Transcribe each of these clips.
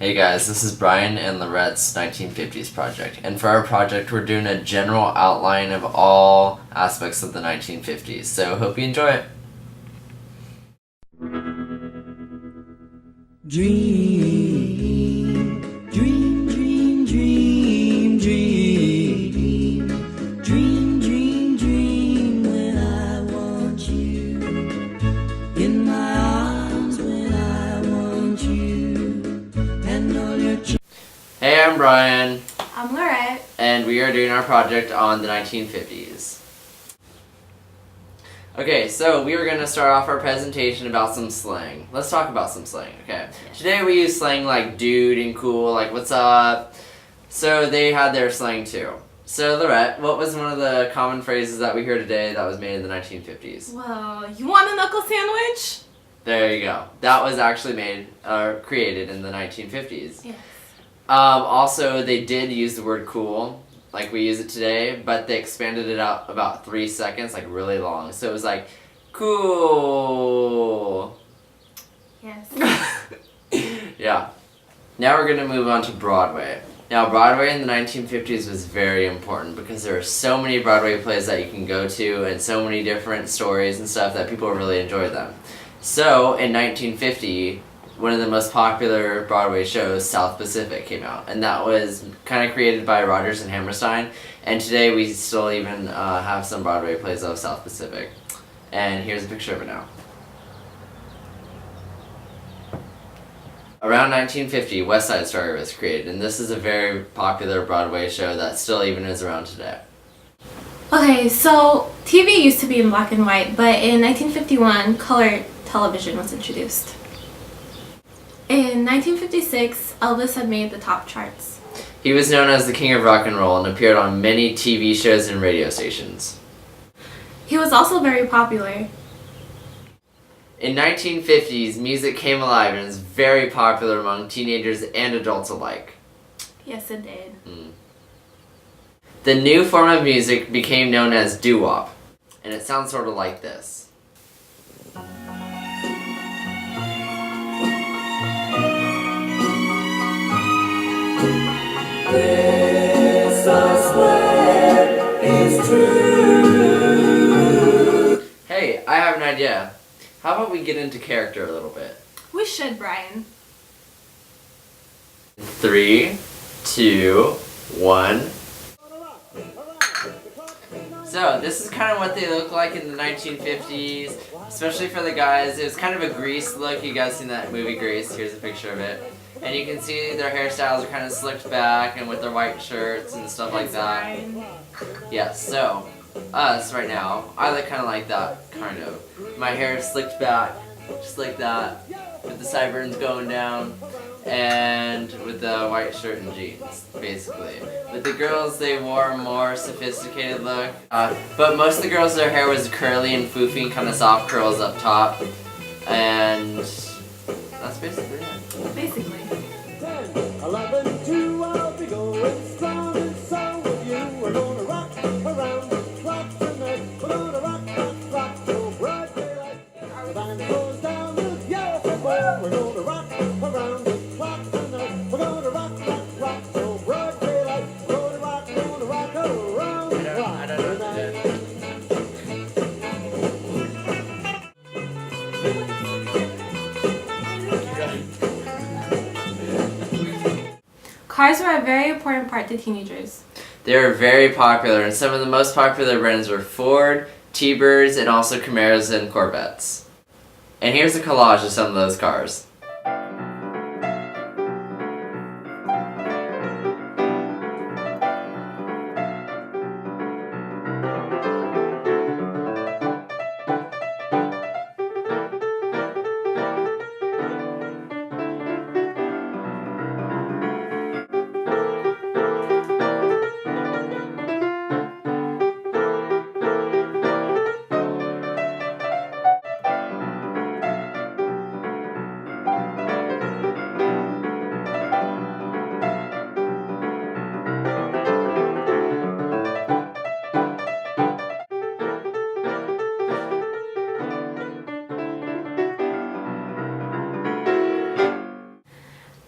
Hey guys, this is Brian and Lorette's 1950s project, and for our project we're doing a general outline of all aspects of the 1950s, so hope you enjoy it. Dream, dream, dream, dream, dream, dream, dream, dream when I want you in my arms when I want you and all your Hey, I'm Brian. I'm Lorette. And we are doing our project on the 1950s. Okay, so we are going to start off our presentation about some slang. Let's talk about some slang, okay? Today we use slang like dude and cool, like what's up. So they had their slang too. So Lorette, what was one of the common phrases that we hear today that was made in the 1950s? Well, you want a knuckle sandwich? There you go. That was actually made, or created in the 1950s. Yes. Also, they did use the word cool, like we use it today, but they expanded it out about 3 seconds, like really long. So it was like, cool. Yes. Yeah. Now we're going to move on to Broadway. Now, Broadway in the 1950s was very important because there are so many Broadway plays that you can go to and so many different stories and stuff that people really enjoy them. So, in 1950, one of the most popular Broadway shows, South Pacific, came out, and that was kind of created by Rodgers and Hammerstein, and today we still even have some Broadway plays of South Pacific. And here's a picture of it now. Around 1950, West Side Story was created, and this is a very popular Broadway show that still even is around today. Okay, so TV used to be in black and white, but in 1951, color television was introduced. In 1956, Elvis had made the top charts. He was known as the King of Rock and Roll and appeared on many TV shows and radio stations. He was also very popular. In 1950s, music came alive and is very popular among teenagers and adults alike. Yes, it did. The new form of music became known as doo-wop, and it sounds sort of like this. This I swear is true. Hey, I have an idea. How about we get into character a little bit? We should, Brian. 3, 2, 1. So, this is kind of what they look like in the 1950s, especially for the guys. It was kind of a Grease look. You guys seen that movie Grease? Here's a picture of it. And you can see their hairstyles are kind of slicked back and with their white shirts and stuff like that. Yeah, so, us right now, I look kind of like that, kind of. My hair is slicked back, just like that, with the sideburns going down, and with the white shirt and jeans, basically. With the girls, they wore a more sophisticated look, but most of the girls, their hair was curly and foofy, kind of soft curls up top, and that's basically it. Basically. 10, 11, 2, I'll be going strong, and so will you. We're gonna rock around the clock tonight. We're gonna rock, rock, rock till bright daylight. The band goes down the yellow subway. We're gonna rock around the clock tonight. We're gonna rock, rock, rock till bright daylight. We're gonna rock around the clock tonight. Cars were a very important part to teenagers. They were very popular, and some of the most popular brands were Ford, T-Birds, and also Camaros and Corvettes. And here's a collage of some of those cars.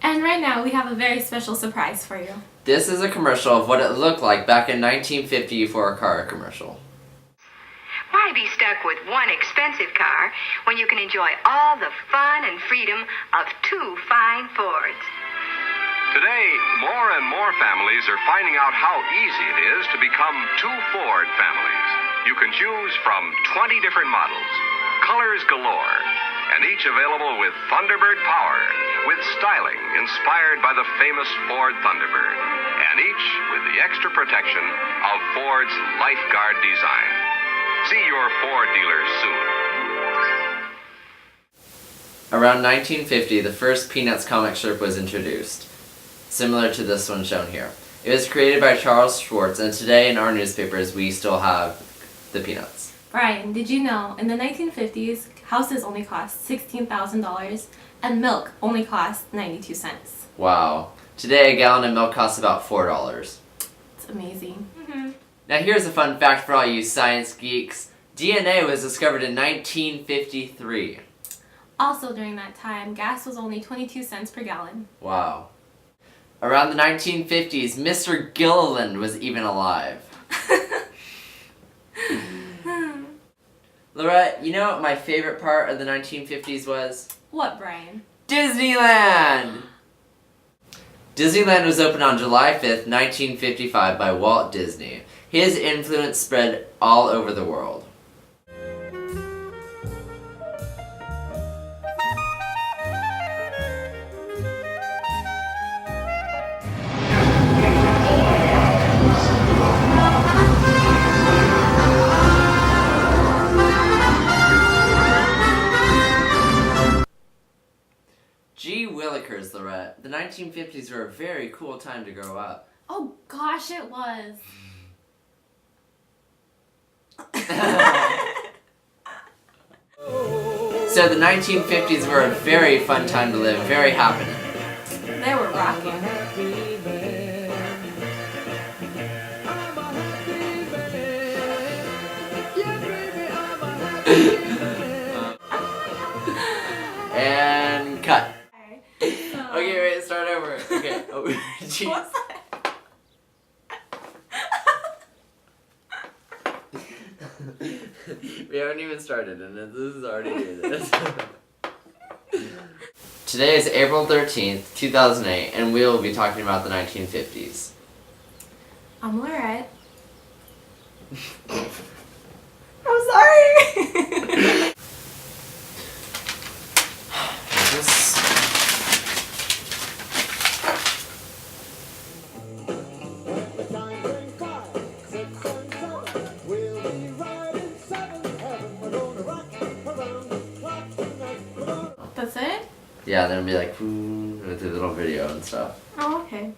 And right now we have a very special surprise for you. This is a commercial of what it looked like back in 1950 for a car commercial. Why be stuck with one expensive car when you can enjoy all the fun and freedom of two fine Fords? Today, more and more families are finding out how easy it is to become two Ford families. You can choose from 20 different models, colors galore, and each available with Thunderbird power, with styling inspired by the famous Ford Thunderbird, and each with the extra protection of Ford's Lifeguard design. See your Ford dealers soon. Around 1950, the first Peanuts comic strip was introduced, similar to this one shown here. It was created by Charles Schwartz, and today in our newspapers we still have the Peanuts. Brian, did you know in the 1950s, houses only cost $16,000 and milk only cost 92 cents? Wow. Today a gallon of milk costs about $4. It's amazing. Now here's a fun fact for all you science geeks. DNA was discovered in 1953. Also during that time, gas was only 22 cents per gallon. Wow. Around the 1950s, Mr. Gilliland was even alive. Lorette, you know what my favorite part of the 1950s was? What, Brian? Disneyland! Disneyland was opened on July 5th, 1955 by Walt Disney. His influence spread all over the world. Gee willikers, Lorette. The 1950s were a very cool time to grow up. Oh gosh, it was. So the 1950s were a very fun time to live, very happening. They were rocking. And cut. Okay, wait, start over. Okay. Oh, jeez. What's that? We haven't even started, and this is already doing this. Today is April 13th, 2008, and we will be talking about the 1950s. I'm Lorette. I'm sorry. The time brings 5, 6, and 7. We'll be riding 7 heaven. We're gonna rock around the clock tonight. We're gonna That's it? Yeah, then it'll be like, with a little video and stuff. Oh, okay.